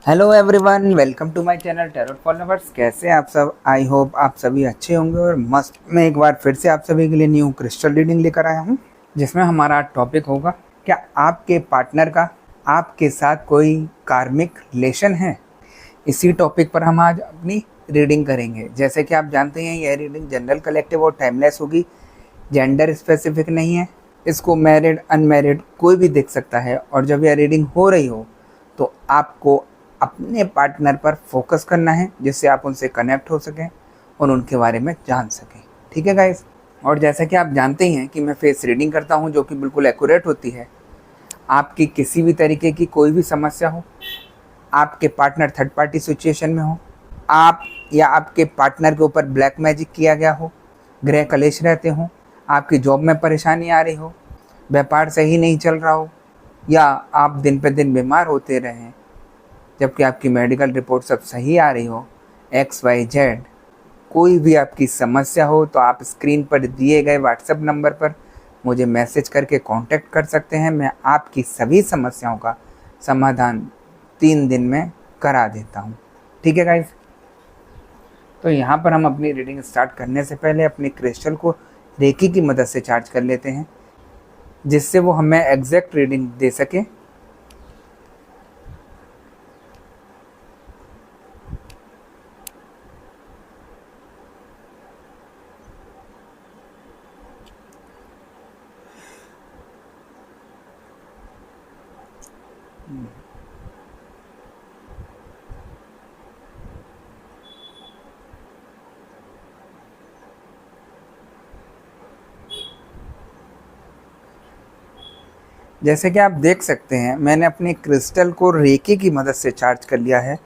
Hello everyone, welcome to my channel tarot for lovers. कैसे आप सब? आई होप आप सभी अच्छे होंगे और मस्त। मैं एक बार फिर से आप सभी के लिए न्यू क्रिस्टल रीडिंग लेकर आया हूँ, जिसमें हमारा टॉपिक होगा क्या आपके पार्टनर का आपके साथ कोई कार्मिक रिलेशन है। इसी टॉपिक पर हम आज अपनी रीडिंग करेंगे। जैसे कि आप जानते हैं, यह रीडिंग जनरल, कलेक्टिव और टाइमलेस होगी, जेंडर स्पेसिफिक नहीं है। इसको मैरिड अनमैरिड कोई भी देख सकता है। और जब यह रीडिंग हो रही हो तो आपको अपने पार्टनर पर फोकस करना है, जिससे आप उनसे कनेक्ट हो सकें और उनके बारे में जान सकें। ठीक है गाइस? और जैसा कि आप जानते ही हैं कि मैं फेस रीडिंग करता हूं, जो कि बिल्कुल एक्यूरेट होती है। आपकी किसी भी तरीके की कोई भी समस्या हो, आपके पार्टनर थर्ड पार्टी सिचुएशन में हो, आप या आपके पार्टनर के ऊपर ब्लैक मैजिक किया गया हो, ग्रह कलेश रहते हों, आपकी जॉब में परेशानी आ रही हो, व्यापार सही नहीं चल रहा हो, या आप दिन पे दिन बीमार होते रहें जबकि आपकी मेडिकल रिपोर्ट सब सही आ रही हो, XYZ कोई भी आपकी समस्या हो, तो आप स्क्रीन पर दिए गए व्हाट्सएप नंबर पर मुझे मैसेज करके कांटेक्ट कर सकते हैं। मैं आपकी सभी समस्याओं का समाधान 3 दिन में करा देता हूँ। ठीक है गाइस? तो यहाँ पर हम अपनी रीडिंग स्टार्ट करने से पहले अपने क्रिस्टल को रेकी की मदद से चार्ज कर लेते हैं, जिससे वो हमें एग्जैक्ट रीडिंग दे सके। जैसे कि आप देख सकते हैं, मैंने अपने क्रिस्टल को रेकी की मदद से चार्ज कर लिया है।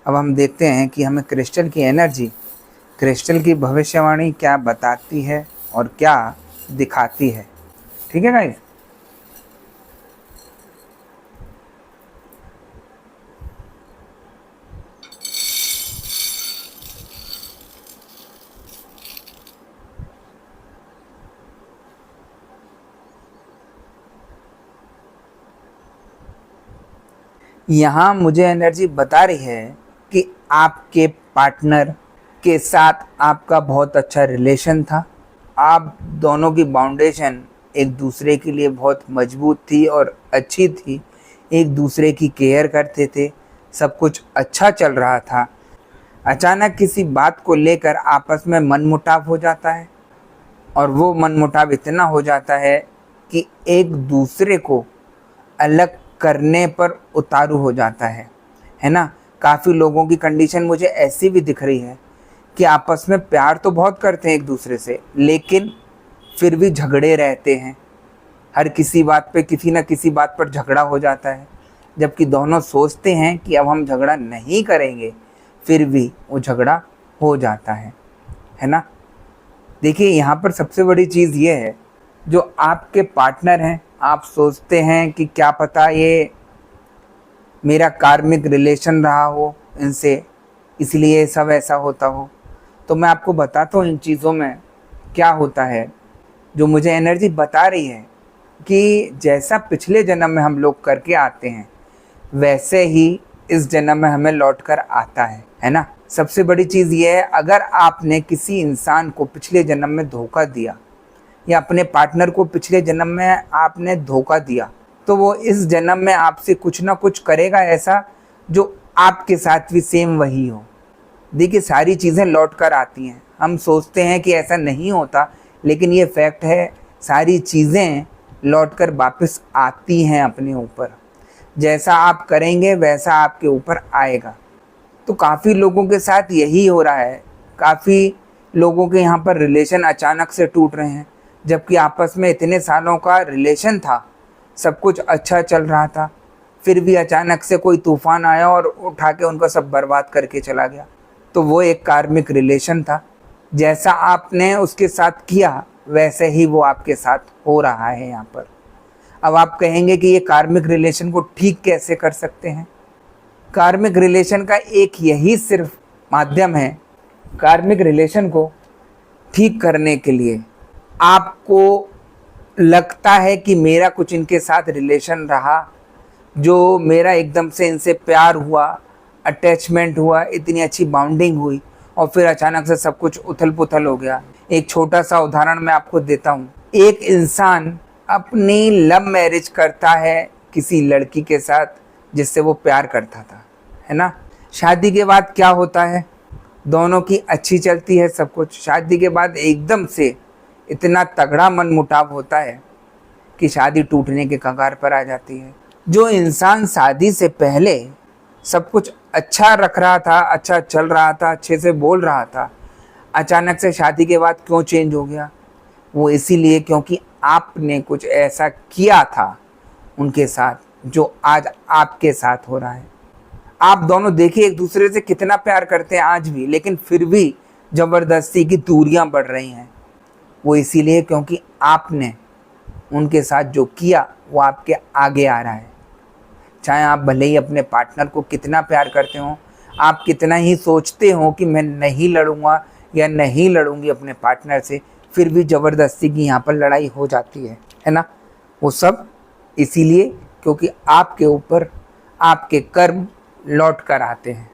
अब हम देखते हैं कि हमें क्रिस्टल की एनर्जी, क्रिस्टल की भविष्यवाणी क्या बताती है और क्या दिखाती है। ठीक है गाइस? यहाँ मुझे एनर्जी बता रही है कि आपके पार्टनर के साथ आपका बहुत अच्छा रिलेशन था। आप दोनों की फाउंडेशन एक दूसरे के लिए बहुत मजबूत थी और अच्छी थी। एक दूसरे की केयर करते थे, सब कुछ अच्छा चल रहा था। अचानक किसी बात को लेकर आपस में मनमुटाव हो जाता है, और वो मनमुटाव इतना हो जाता है कि एक दूसरे को अलग करने पर उतारू हो जाता है ना। काफ़ी लोगों की कंडीशन मुझे ऐसी भी दिख रही है कि आपस में प्यार तो बहुत करते हैं एक दूसरे से, लेकिन फिर भी झगड़े रहते हैं। हर किसी बात पे, किसी न किसी बात पर झगड़ा हो जाता है, जबकि दोनों सोचते हैं कि अब हम झगड़ा नहीं करेंगे, फिर भी वो झगड़ा हो जाता है ना। देखिए, यहाँ पर सबसे बड़ी चीज़ ये है, जो आपके पार्टनर हैं, आप सोचते हैं कि क्या पता ये मेरा कार्मिक रिलेशन रहा हो इनसे, इसलिए सब ऐसा होता हो। तो मैं आपको बताता हूँ इन चीज़ों में क्या होता है। जो मुझे एनर्जी बता रही है कि जैसा पिछले जन्म में हम लोग करके आते हैं, वैसे ही इस जन्म में हमें लौट कर आता है ना। सबसे बड़ी चीज़ ये है, अगर आपने किसी इंसान को पिछले जन्म में धोखा दिया, या अपने पार्टनर को पिछले जन्म में आपने धोखा दिया, तो वो इस जन्म में आपसे कुछ ना कुछ करेगा ऐसा जो आपके साथ भी सेम वही हो। देखिए, सारी चीज़ें लौट कर आती हैं। हम सोचते हैं कि ऐसा नहीं होता, लेकिन ये फैक्ट है, सारी चीज़ें लौट कर वापस आती हैं अपने ऊपर। जैसा आप करेंगे वैसा आपके ऊपर आएगा। तो काफ़ी लोगों के साथ यही हो रहा है। काफ़ी लोगों के यहाँ पर रिलेशन अचानक से टूट रहे हैं, जबकि आपस में इतने सालों का रिलेशन था, सब कुछ अच्छा चल रहा था, फिर भी अचानक से कोई तूफान आया और उठा के उनको सब बर्बाद करके चला गया। तो वो एक कार्मिक रिलेशन था। जैसा आपने उसके साथ किया, वैसे ही वो आपके साथ हो रहा है यहाँ पर। अब आप कहेंगे कि ये कार्मिक रिलेशन को ठीक कैसे कर सकते हैं? कार्मिक रिलेशन का एक यही सिर्फ माध्यम है। कार्मिक रिलेशन को ठीक करने के लिए आपको लगता है कि मेरा कुछ इनके साथ रिलेशन रहा, जो मेरा एकदम से इनसे प्यार हुआ, अटैचमेंट हुआ, इतनी अच्छी बाउंडिंग हुई, और फिर अचानक से सब कुछ उथल पुथल हो गया। एक छोटा सा उदाहरण मैं आपको देता हूँ। एक इंसान अपनी लव मैरिज करता है किसी लड़की के साथ जिससे वो प्यार करता था, है ना। शादी के बाद क्या होता है, दोनों की अच्छी चलती है सब कुछ। शादी के बाद एकदम से इतना तगड़ा मनमुटाव होता है कि शादी टूटने के कगार पर आ जाती है। जो इंसान शादी से पहले सब कुछ अच्छा रख रहा था, अच्छा चल रहा था, अच्छे से बोल रहा था, अचानक से शादी के बाद क्यों चेंज हो गया? वो इसीलिए क्योंकि आपने कुछ ऐसा किया था उनके साथ जो आज आपके साथ हो रहा है। आप दोनों देखिए एक दूसरे से कितना प्यार करते हैं आज भी, लेकिन फिर भी ज़बरदस्ती की दूरियां बढ़ रही हैं। वो इसीलिए क्योंकि आपने उनके साथ जो किया वो आपके आगे आ रहा है। चाहे आप भले ही अपने पार्टनर को कितना प्यार करते हो, आप कितना ही सोचते हो कि मैं नहीं लड़ूंगा या नहीं लड़ूंगी अपने पार्टनर से, फिर भी ज़बरदस्ती की यहाँ पर लड़ाई हो जाती है ना। वो सब इसीलिए क्योंकि आपके ऊपर आपके कर्म लौट कर आते हैं।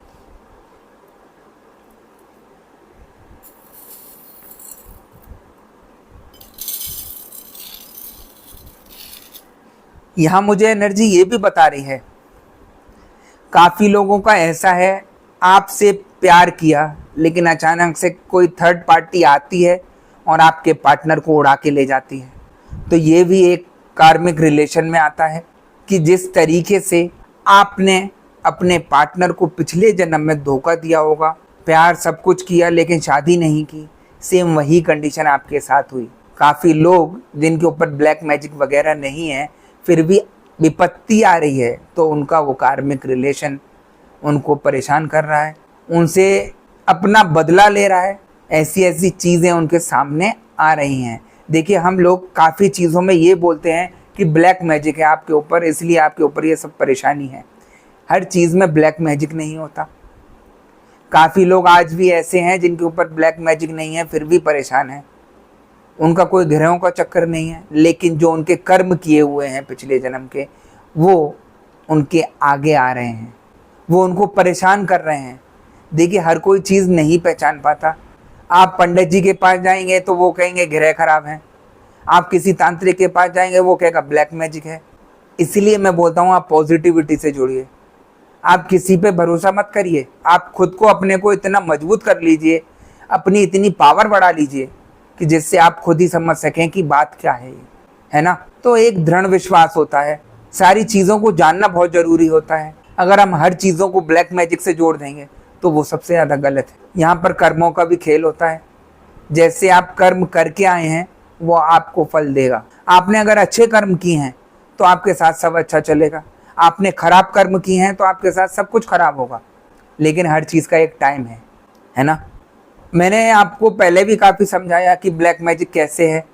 यहाँ मुझे एनर्जी ये भी बता रही है, काफ़ी लोगों का ऐसा है, आपसे प्यार किया लेकिन अचानक से कोई थर्ड पार्टी आती है और आपके पार्टनर को उड़ा के ले जाती है। तो ये भी एक कार्मिक रिलेशन में आता है कि जिस तरीके से आपने अपने पार्टनर को पिछले जन्म में धोखा दिया होगा, प्यार सब कुछ किया लेकिन शादी नहीं की, सेम वही कंडीशन आपके साथ हुई। काफ़ी लोग जिनके ऊपर ब्लैक मैजिक वगैरह नहीं है, फिर भी विपत्ति आ रही है, तो उनका वो कार्मिक रिलेशन उनको परेशान कर रहा है, उनसे अपना बदला ले रहा है। ऐसी ऐसी चीज़ें उनके सामने आ रही हैं। देखिए हम लोग काफ़ी चीज़ों में ये बोलते हैं कि ब्लैक मैजिक है आपके ऊपर, इसलिए आपके ऊपर ये सब परेशानी है। हर चीज़ में ब्लैक मैजिक नहीं होता। काफ़ी लोग आज भी ऐसे हैं जिनके ऊपर ब्लैक मैजिक नहीं है फिर भी परेशान है, उनका कोई ग्रहों का चक्कर नहीं है, लेकिन जो उनके कर्म किए हुए हैं पिछले जन्म के, वो उनके आगे आ रहे हैं, वो उनको परेशान कर रहे हैं। देखिए हर कोई चीज़ नहीं पहचान पाता। आप पंडित जी के पास जाएंगे तो वो कहेंगे ग्रह खराब है, आप किसी तांत्रिक के पास जाएंगे वो कहेगा ब्लैक मैजिक है। इसलिए मैं बोलता हूँ आप पॉजिटिविटी से जुड़िए, आप किसी पे भरोसा मत करिए, आप खुद को अपने को इतना मजबूत कर लीजिए, अपनी इतनी पावर बढ़ा लीजिए कि जिससे आप खुद ही समझ सकें कि बात क्या है ये, है ना। तो एक दृढ़ विश्वास होता है, सारी चीज़ों को जानना बहुत ज़रूरी होता है। अगर हम हर चीज़ों को ब्लैक मैजिक से जोड़ देंगे तो वो सबसे ज़्यादा गलत है। यहाँ पर कर्मों का भी खेल होता है, जैसे आप कर्म करके आए हैं वो आपको फल देगा। आपने अगर अच्छे कर्म किए हैं तो आपके साथ सब अच्छा चलेगा, आपने खराब कर्म किए हैं तो आपके साथ सब कुछ खराब होगा। लेकिन हर चीज़ का एक टाइम है ना। मैंने आपको पहले भी काफ़ी समझाया कि ब्लैक मैजिक कैसे है,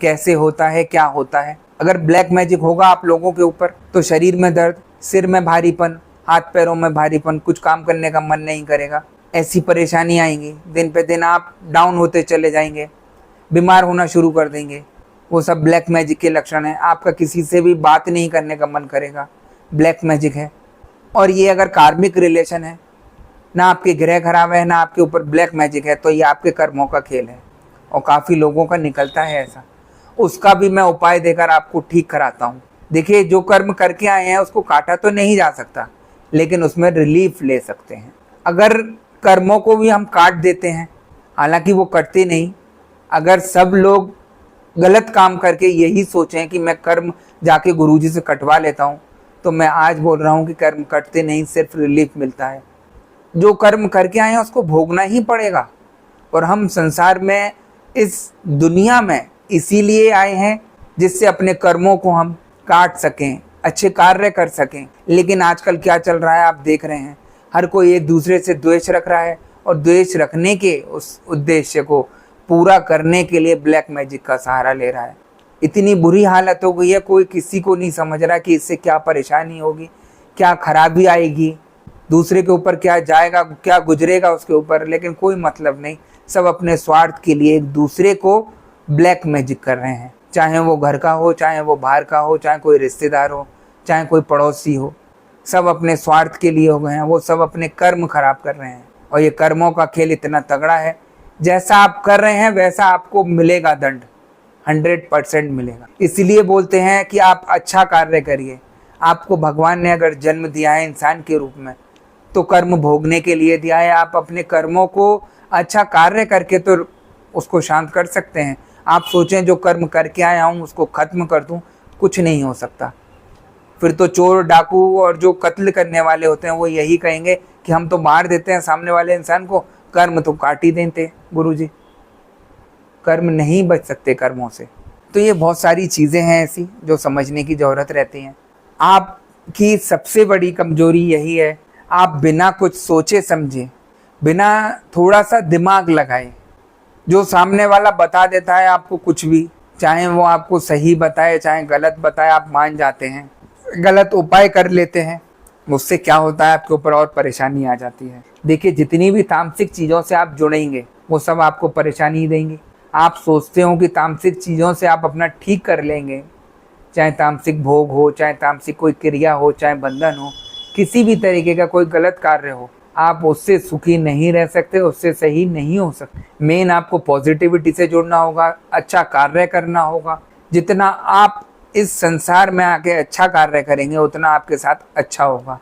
कैसे होता है, क्या होता है। अगर ब्लैक मैजिक होगा आप लोगों के ऊपर तो शरीर में दर्द, सिर में भारीपन, हाथ पैरों में भारीपन, कुछ काम करने का मन नहीं करेगा, ऐसी परेशानी आएंगी। दिन पे दिन आप डाउन होते चले जाएंगे, बीमार होना शुरू कर देंगे। वो सब ब्लैक मैजिक के लक्षण हैं। आपका किसी से भी बात नहीं करने का मन करेगा, ब्लैक मैजिक है। और ये अगर कार्मिक रिलेशन है, ना आपके ग्रह खराब है ना आपके ऊपर ब्लैक मैजिक है, तो ये आपके कर्मों का खेल है। और काफ़ी लोगों का निकलता है ऐसा, उसका भी मैं उपाय देकर आपको ठीक कराता हूँ। देखिए जो कर्म करके आए हैं उसको काटा तो नहीं जा सकता, लेकिन उसमें रिलीफ ले सकते हैं। अगर कर्मों को भी हम काट देते हैं, हालांकि वो कटते नहीं, अगर सब लोग गलत काम करके यही सोचें कि मैं कर्म जाके गुरुजी से कटवा लेता हूँ, तो मैं आज बोल रहा हूँ कि कर्म कटते नहीं, सिर्फ रिलीफ मिलता है। जो कर्म करके आए हैं उसको भोगना ही पड़ेगा। और हम संसार में, इस दुनिया में इसीलिए आए हैं जिससे अपने कर्मों को हम काट सकें, अच्छे कार्य कर सकें। लेकिन आजकल क्या चल रहा है आप देख रहे हैं, हर कोई एक दूसरे से द्वेष रख रहा है, और द्वेष रखने के उस उद्देश्य को पूरा करने के लिए ब्लैक मैजिक का सहारा ले रहा है। इतनी बुरी हालत हो गई है, कोई किसी को नहीं समझ रहा कि इससे क्या परेशानी होगी, क्या खराबी आएगी, दूसरे के ऊपर क्या जाएगा, क्या गुजरेगा उसके ऊपर, लेकिन कोई मतलब नहीं। सब अपने स्वार्थ के लिए एक दूसरे को ब्लैक मैजिक कर रहे हैं, चाहे वो घर का हो, चाहे वो बाहर का हो, चाहे कोई रिश्तेदार हो, चाहे कोई पड़ोसी हो। सब अपने स्वार्थ के लिए हो गए हैं, वो सब अपने कर्म खराब कर रहे हैं। और ये कर्मों का खेल इतना तगड़ा है, जैसा आप कर रहे हैं वैसा आपको मिलेगा दंड, 100% मिलेगा। इसलिए बोलते हैं कि आप अच्छा कार्य करिए। आपको भगवान ने अगर जन्म दिया है इंसान के रूप में तो कर्म भोगने के लिए दिया है। आप अपने कर्मों को अच्छा कार्य करके तो उसको शांत कर सकते हैं। आप सोचें जो कर्म करके आया हूँ उसको खत्म कर दूँ, कुछ नहीं हो सकता। फिर तो चोर डाकू और जो कत्ल करने वाले होते हैं वो यही कहेंगे कि हम तो मार देते हैं सामने वाले इंसान को, कर्म तो काट ही देते गुरुजी, कर्म नहीं बच सकते कर्मों से। तो ये बहुत सारी चीज़ें हैं ऐसी जो समझने की ज़रूरत रहती हैं। आपकी सबसे बड़ी कमजोरी यही है, आप बिना कुछ सोचे समझे, बिना थोड़ा सा दिमाग लगाए, जो सामने वाला बता देता है आपको कुछ भी, चाहे वो आपको सही बताए चाहे गलत बताए, आप मान जाते हैं, गलत उपाय कर लेते हैं। उससे क्या होता है, आपके ऊपर और परेशानी आ जाती है। देखिए, जितनी भी तामसिक चीज़ों से आप जुड़ेंगे वो सब आपको परेशानी ही देंगी। आप सोचते हो कि तामसिक चीज़ों से आप अपना ठीक कर लेंगे, चाहे तामसिक भोग हो, चाहे तामसिक कोई क्रिया हो, चाहे बंधन हो, किसी भी तरीके का कोई गलत कार्य हो, आप उससे सुखी नहीं रह सकते, उससे सही नहीं हो सकते। मेन आपको पॉजिटिविटी से जुड़ना होगा, अच्छा कार्य करना होगा। जितना आप इस संसार में आके अच्छा कार्य करेंगे उतना आपके साथ अच्छा होगा।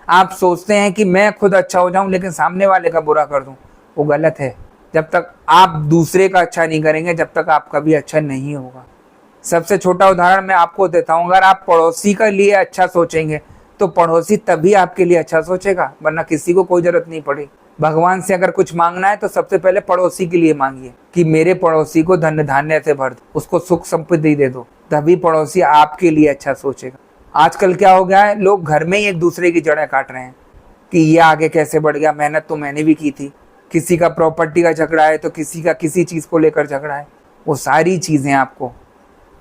आप सोचते हैं कि मैं खुद अच्छा हो जाऊं लेकिन सामने वाले का बुरा कर दूं, वो गलत है। जब तक आप दूसरे का अच्छा नहीं करेंगे जब तक आपका भी अच्छा नहीं होगा। सबसे छोटा उदाहरण मैं आपको देता हूं, अगर आप पड़ोसी के लिए अच्छा सोचेंगे तो पड़ोसी तभी आपके लिए अच्छा सोचेगा, वरना किसी को कोई जरूरत नहीं पड़ी। भगवान से अगर कुछ मांगना है तो सबसे पहले पड़ोसी के लिए मांगिए कि मेरे पड़ोसी को धन धान्य से भर दो, उसको सुख संपत्ति दे दो, तभी पड़ोसी आपके लिए अच्छा सोचेगा। आजकल क्या हो गया है, लोग घर में ही एक दूसरे की जड़ें काट रहे हैं कि ये आगे कैसे बढ़ गया, मेहनत तो मैंने भी की थी। किसी का प्रॉपर्टी का झगड़ा है तो किसी का किसी चीज़ को लेकर झगड़ा है। वो सारी चीज़ें आपको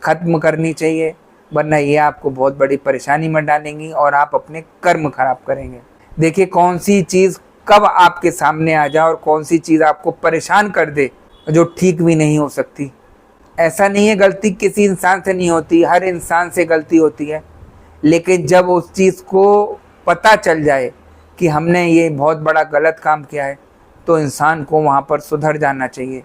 खत्म करनी चाहिए, वरना ये आपको बहुत बड़ी परेशानी में डालेंगी और आप अपने कर्म खराब करेंगे। देखिए, कौन सी चीज़ कब आपके सामने आ जाए और कौन सी चीज़ आपको परेशान कर दे जो ठीक भी नहीं हो सकती। ऐसा नहीं है गलती किसी इंसान से नहीं होती, हर इंसान से गलती होती है, लेकिन जब उस चीज़ को पता चल जाए कि हमने ये बहुत बड़ा गलत काम किया है तो इंसान को वहाँ पर सुधर जाना चाहिए,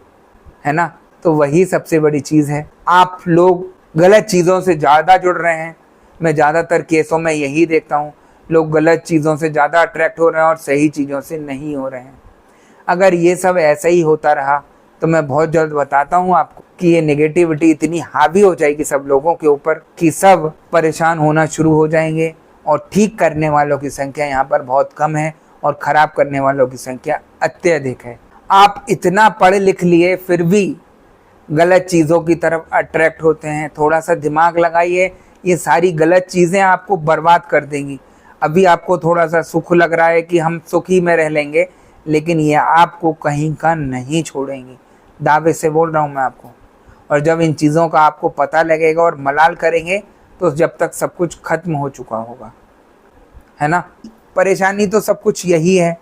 है ना। तो वही सबसे बड़ी चीज़ है। आप लोग गलत चीज़ों से ज़्यादा जुड़ रहे हैं। मैं ज़्यादातर केसों में यही देखता हूँ, लोग गलत चीज़ों से ज़्यादा अट्रैक्ट हो रहे हैं और सही चीज़ों से नहीं हो रहे हैं। अगर ये सब ऐसा ही होता रहा तो मैं बहुत जल्द बताता हूँ आपको कि ये नेगेटिविटी इतनी हावी हो जाएगी सब लोगों के ऊपर कि सब परेशान होना शुरू हो जाएंगे और ठीक करने वालों की संख्या यहाँ पर बहुत कम है और ख़राब करने वालों की संख्या अत्यधिक है। आप इतना पढ़ लिख लिए फिर भी गलत चीज़ों की तरफ अट्रैक्ट होते हैं। थोड़ा सा दिमाग लगाइए, ये सारी गलत चीज़ें आपको बर्बाद कर देंगी। अभी आपको थोड़ा सा सुख लग रहा है कि हम सुखी में रह लेंगे, लेकिन ये आपको कहीं का नहीं छोड़ेंगी, दावे से बोल रहा हूँ मैं आपको। और जब इन चीज़ों का आपको पता लगेगा और मलाल करेंगे तो जब तक सब कुछ खत्म हो चुका होगा, है ना। परेशानी तो सब कुछ यही है,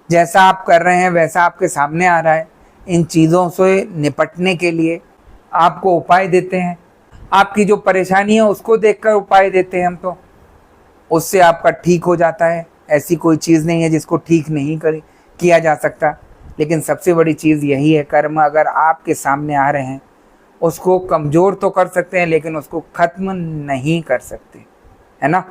जैसा आप कर रहे हैं वैसा आपके सामने आ रहा है। इन चीज़ों से निपटने के लिए आपको उपाय देते हैं, आपकी जो परेशानी है उसको देखकर उपाय देते हैं हम, तो उससे आपका ठीक हो जाता है। ऐसी कोई चीज़ नहीं है जिसको ठीक नहीं किया जा सकता। लेकिन सबसे बड़ी चीज़ यही है, कर्म अगर आपके सामने आ रहे हैं उसको कमज़ोर तो कर सकते हैं लेकिन उसको ख़त्म नहीं कर सकते, है ना।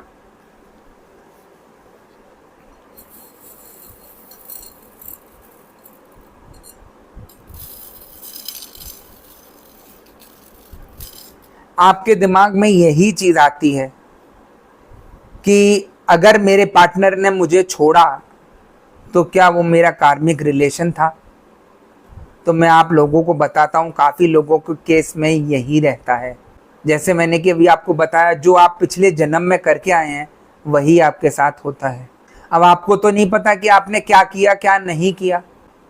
आपके दिमाग में यही चीज़ आती है कि अगर मेरे पार्टनर ने मुझे छोड़ा तो क्या वो मेरा कार्मिक रिलेशन था। तो मैं आप लोगों को बताता हूँ, काफ़ी लोगों के केस में यही रहता है। जैसे मैंने कि अभी आपको बताया, जो आप पिछले जन्म में करके आए हैं वही आपके साथ होता है। अब आपको तो नहीं पता कि आपने क्या किया क्या नहीं किया।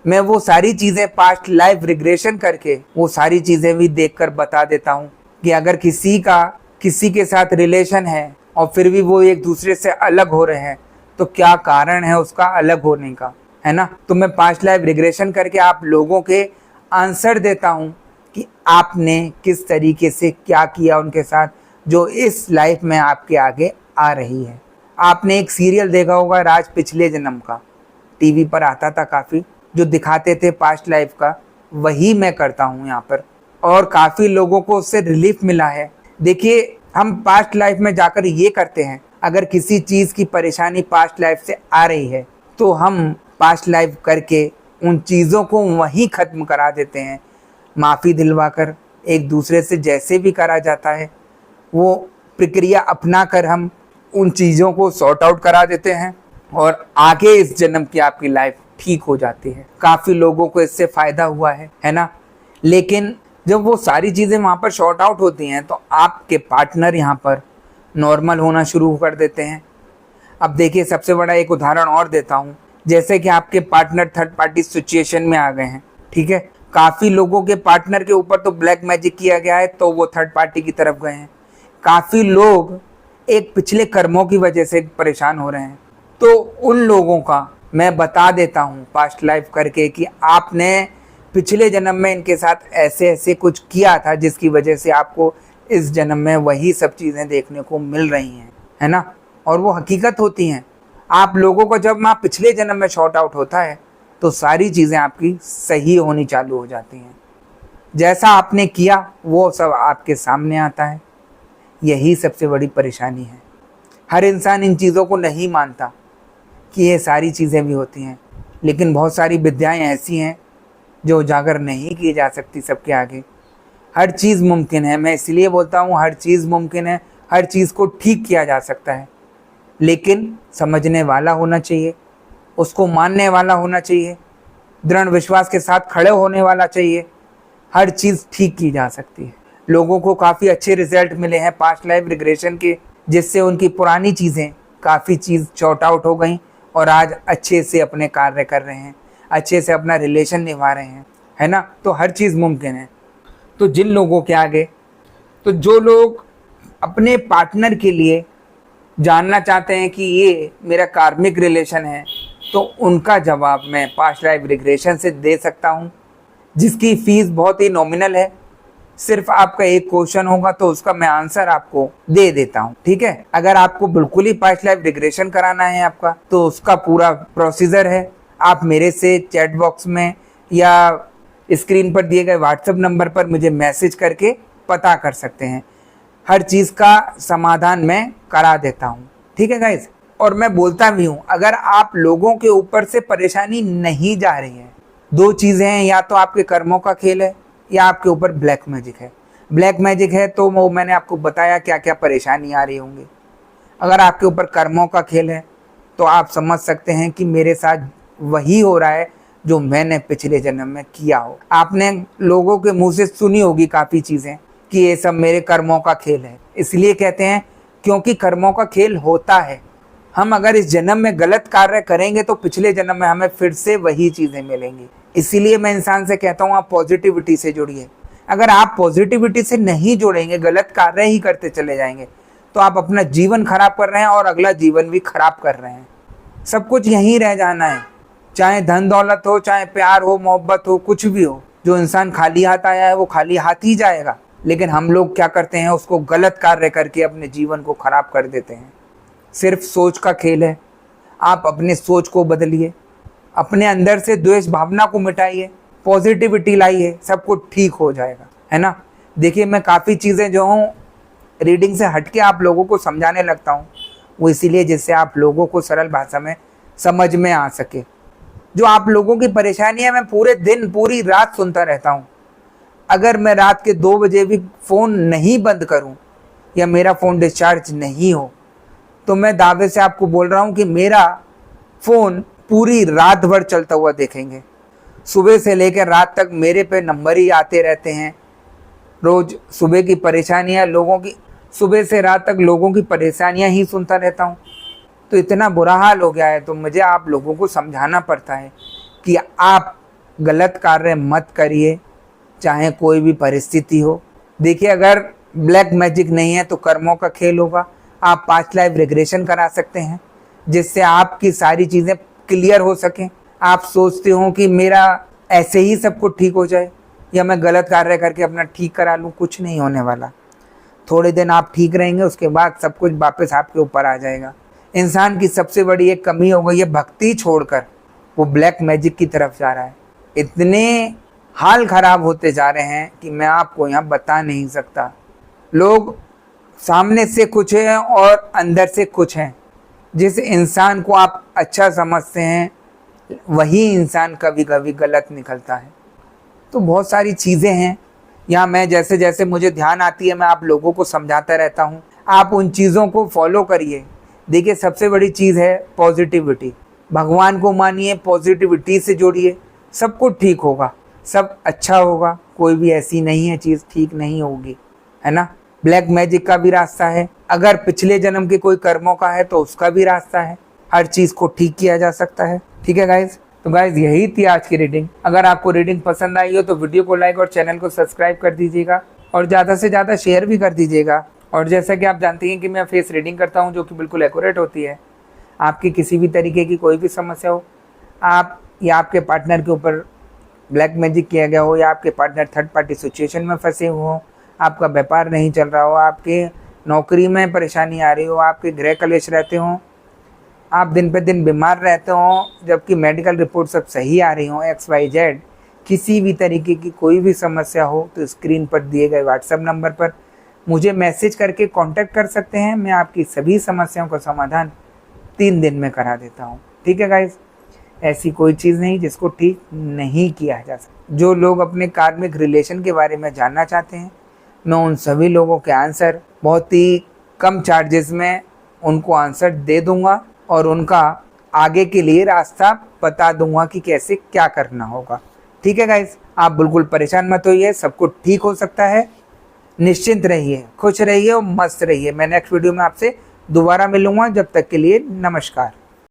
मैं वो सारी चीज़ें पास्ट लाइफ रिग्रेशन करके वो सारी चीज़ें भी देखकर बता देता हूँ कि अगर किसी का किसी के साथ रिलेशन है और फिर भी वो एक दूसरे से अलग हो रहे हैं तो क्या कारण है उसका अलग होने का, है ना। तो मैं पास्ट लाइफ रिग्रेशन करके आप लोगों के आंसर देता हूँ कि आपने किस तरीके से क्या किया उनके साथ जो इस लाइफ में आपके आगे आ रही है। आपने एक सीरियल देखा होगा राज पिछले जन्म का, टीवी पर आता था काफ़ी, जो दिखाते थे पास्ट लाइफ का, वही मैं करता हूँ यहाँ पर, और काफ़ी लोगों को उससे रिलीफ मिला है। देखिए, हम पास्ट लाइफ में जाकर ये करते हैं, अगर किसी चीज़ की परेशानी पास्ट लाइफ से आ रही है तो हम पास्ट लाइफ करके उन चीज़ों को वहीं ख़त्म करा देते हैं। माफ़ी दिलवाकर एक दूसरे से जैसे भी करा जाता है वो प्रक्रिया अपना कर हम उन चीज़ों को सॉर्ट आउट करा देते हैं और आगे इस जन्म की आपकी लाइफ ठीक हो जाती है। काफ़ी लोगों को इससे फ़ायदा हुआ है ना। लेकिन जब वो सारी चीज़ें वहाँ पर शॉर्ट आउट होती हैं तो आपके पार्टनर यहाँ पर नॉर्मल होना शुरू कर देते हैं। अब देखिए, सबसे बड़ा एक उदाहरण और देता हूँ। जैसे कि आपके पार्टनर थर्ड पार्टी सिचुएशन में आ गए हैं, ठीक है। काफ़ी लोगों के पार्टनर के ऊपर तो ब्लैक मैजिक किया गया है तो वो थर्ड पार्टी की तरफ गए हैं। काफ़ी लोग एक पिछले कर्मों की वजह से परेशान हो रहे हैं, तो उन लोगों का मैं बता देता हूँ पास्ट लाइफ करके कि आपने पिछले जन्म में इनके साथ ऐसे ऐसे कुछ किया था जिसकी वजह से आपको इस जन्म में वही सब चीज़ें देखने को मिल रही हैं, है ना। और वो हकीकत होती हैं। आप लोगों को जब वहाँ पिछले जन्म में शॉर्ट आउट होता है तो सारी चीज़ें आपकी सही होनी चालू हो जाती हैं। जैसा आपने किया वो सब आपके सामने आता है। यही सबसे बड़ी परेशानी है। हर इंसान इन चीज़ों को नहीं मानता कि ये सारी चीज़ें भी होती हैं, लेकिन बहुत सारी विद्याएं ऐसी हैं जो उजागर नहीं की जा सकती सबके आगे। हर चीज़ मुमकिन है। मैं इसलिए बोलता हूँ हर चीज़ मुमकिन है, हर चीज़ को ठीक किया जा सकता है, लेकिन समझने वाला होना चाहिए, उसको मानने वाला होना चाहिए, दृढ़ विश्वास के साथ खड़े होने वाला चाहिए। हर चीज़ ठीक की जा सकती है। लोगों को काफ़ी अच्छे रिजल्ट मिले हैं पास्ट लाइफ रिग्रेशन के, जिससे उनकी पुरानी चीज़ें काफ़ी चीज़ शॉर्ट आउट हो गई और आज अच्छे से अपने कार्य कर रहे हैं, अच्छे से अपना रिलेशन निभा रहे हैं, है ना। तो हर चीज़ मुमकिन है। तो जिन लोगों के आगे, तो जो लोग अपने पार्टनर के लिए जानना चाहते हैं कि ये मेरा कार्मिक रिलेशन है, तो उनका जवाब मैं पास्ट लाइफ रिग्रेशन से दे सकता हूँ, जिसकी फ़ीस बहुत ही नॉमिनल है। सिर्फ आपका एक क्वेश्चन होगा तो उसका मैं आंसर आपको दे देता हूँ, ठीक है। अगर आपको बिल्कुल ही पास्ट लाइफ रिग्रेशन कराना है आपका, तो उसका पूरा प्रोसीजर है। आप मेरे से चैट बॉक्स में या स्क्रीन पर दिए गए व्हाट्सएप नंबर पर मुझे मैसेज करके पता कर सकते हैं। हर चीज़ का समाधान मैं करा देता हूँ, ठीक है गाइज। और मैं बोलता भी हूँ, अगर आप लोगों के ऊपर से परेशानी नहीं जा रही है, दो चीज़ें हैं, या तो आपके कर्मों का खेल है या आपके ऊपर ब्लैक मैजिक है। ब्लैक मैजिक है तो वो मैंने आपको बताया क्या क्या परेशानी आ रही होंगी। अगर आपके ऊपर कर्मों का खेल है तो आप समझ सकते हैं कि मेरे साथ वही हो रहा है जो मैंने पिछले जन्म में किया हो। आपने लोगों के मुंह से सुनी होगी काफ़ी चीज़ें कि ये सब मेरे कर्मों का खेल है। इसलिए कहते हैं क्योंकि कर्मों का खेल होता है। हम अगर इस जन्म में गलत कार्य करेंगे तो पिछले जन्म में हमें फिर से वही चीज़ें मिलेंगी। इसीलिए मैं इंसान से कहता हूँ आप पॉजिटिविटी से जुड़िए। अगर आप पॉजिटिविटी से नहीं जुड़ेंगे, गलत कार्य ही करते चले जाएंगे, तो आप अपना जीवन खराब कर रहे हैं और अगला जीवन भी खराब कर रहे हैं। सब कुछ यहीं रह जाना है, चाहे धन दौलत हो, चाहे प्यार हो, मोहब्बत हो, कुछ भी हो। जो इंसान खाली हाथ आया है वो खाली हाथ ही जाएगा। लेकिन हम लोग क्या करते हैं, उसको गलत कार्य करके अपने जीवन को खराब कर देते हैं। सिर्फ सोच का खेल है। आप अपने सोच को बदलिए, अपने अंदर से द्वेष भावना को मिटाइए, पॉजिटिविटी लाइए, सब कुछ ठीक हो जाएगा, है ना। देखिए, मैं काफ़ी चीज़ें जो हूँ रीडिंग से हटके आप लोगों को समझाने लगता हूँ, वो इसीलिए जिससे आप लोगों को सरल भाषा में समझ में आ सके। जो आप लोगों की परेशानी है, मैं पूरे दिन पूरी रात सुनता रहता हूँ। अगर मैं रात के 2 बजे भी फ़ोन नहीं बंद करूँ या मेरा फ़ोन डिस्चार्ज नहीं हो, तो मैं दावे से आपको बोल रहा हूँ कि मेरा फ़ोन पूरी रात भर चलता हुआ देखेंगे। सुबह से लेकर रात तक मेरे पे नंबर ही आते रहते हैं। रोज़ सुबह की परेशानियाँ लोगों की, सुबह से रात तक लोगों की परेशानियाँ ही सुनता रहता हूँ। तो इतना बुरा हाल हो गया है, तो मुझे आप लोगों को समझाना पड़ता है कि आप गलत कार्य मत करिए, चाहे कोई भी परिस्थिति हो। देखिए, अगर ब्लैक मैजिक नहीं है तो कर्मों का खेल होगा। आप पास्ट लाइफ रिग्रेशन करा सकते हैं, जिससे आपकी सारी चीज़ें क्लियर हो सकें। आप सोचते हो कि मेरा ऐसे ही सब कुछ ठीक हो जाए या मैं गलत कार्य करके अपना ठीक करा लूँ, कुछ नहीं होने वाला। थोड़े दिन आप ठीक रहेंगे, उसके बाद सब कुछ वापस आपके ऊपर आ जाएगा। इंसान की सबसे बड़ी एक कमी हो गई है, भक्ति छोड़कर वो ब्लैक मैजिक की तरफ जा रहा है। इतने हाल खराब होते जा रहे हैं कि मैं आपको यहाँ बता नहीं सकता। लोग सामने से कुछ हैं और अंदर से कुछ हैं। जिस इंसान को आप अच्छा समझते हैं वही इंसान कभी कभी गलत निकलता है। तो बहुत सारी चीज़ें हैं यहाँ, मैं जैसे जैसे मुझे ध्यान आती है मैं आप लोगों को समझाता रहता हूँ। आप उन चीज़ों को फॉलो करिए। देखिए, सबसे बड़ी चीज़ है पॉजिटिविटी। भगवान को मानिए, पॉजिटिविटी से जोड़िए, सब कुछ ठीक होगा, सब अच्छा होगा। कोई भी ऐसी नहीं है चीज़ ठीक नहीं होगी, है ना। ब्लैक मैजिक का भी रास्ता है, अगर पिछले जन्म के कोई कर्मों का है तो उसका भी रास्ता है। हर चीज़ को ठीक किया जा सकता है। ठीक है गाइज, तो गाइज यही थी आज की रीडिंग। अगर आपको रीडिंग पसंद आई हो तो वीडियो को लाइक और चैनल को सब्सक्राइब कर दीजिएगा और ज़्यादा से ज़्यादा शेयर भी कर दीजिएगा। और जैसा कि आप जानती हैं कि मैं फेस रीडिंग करता हूं जो कि बिल्कुल एक्यूरेट होती है। आपकी किसी भी तरीके की कोई भी समस्या हो, आप या आपके पार्टनर के ऊपर ब्लैक मैजिक किया गया हो, या आपके पार्टनर थर्ड पार्टी सिचुएशन में फंसे हो, आपका व्यापार नहीं चल रहा हो, आपके नौकरी में परेशानी आ रही हो, आपके गृह कलेश रहते हों, आप दिन पे दिन बीमार रहते हो जबकि मेडिकल रिपोर्ट सब सही आ रही हो, XYZ किसी भी तरीके की कोई भी समस्या हो तो स्क्रीन पर दिए गए व्हाट्सएप नंबर पर मुझे मैसेज करके कांटेक्ट कर सकते हैं। मैं आपकी सभी समस्याओं का समाधान 3 दिन में करा देता हूँ। ठीक है गाइज, ऐसी कोई चीज़ नहीं जिसको ठीक नहीं किया जा सकता। जो लोग अपने कार्मिक रिलेशन के बारे में जानना चाहते हैं, मैं उन सभी लोगों के आंसर बहुत ही कम चार्जेस में उनको आंसर दे दूंगा और उनका आगे के लिए रास्ता बता दूंगा कि कैसे क्या करना होगा। ठीक है गाइज, आप बिल्कुल परेशान मत होइए, सब कुछ ठीक हो सकता है। निश्चिंत रहिए, खुश रहिए और मस्त रहिए। मैं नेक्स्ट वीडियो में आपसे दोबारा मिलूंगा। जब तक के लिए नमस्कार।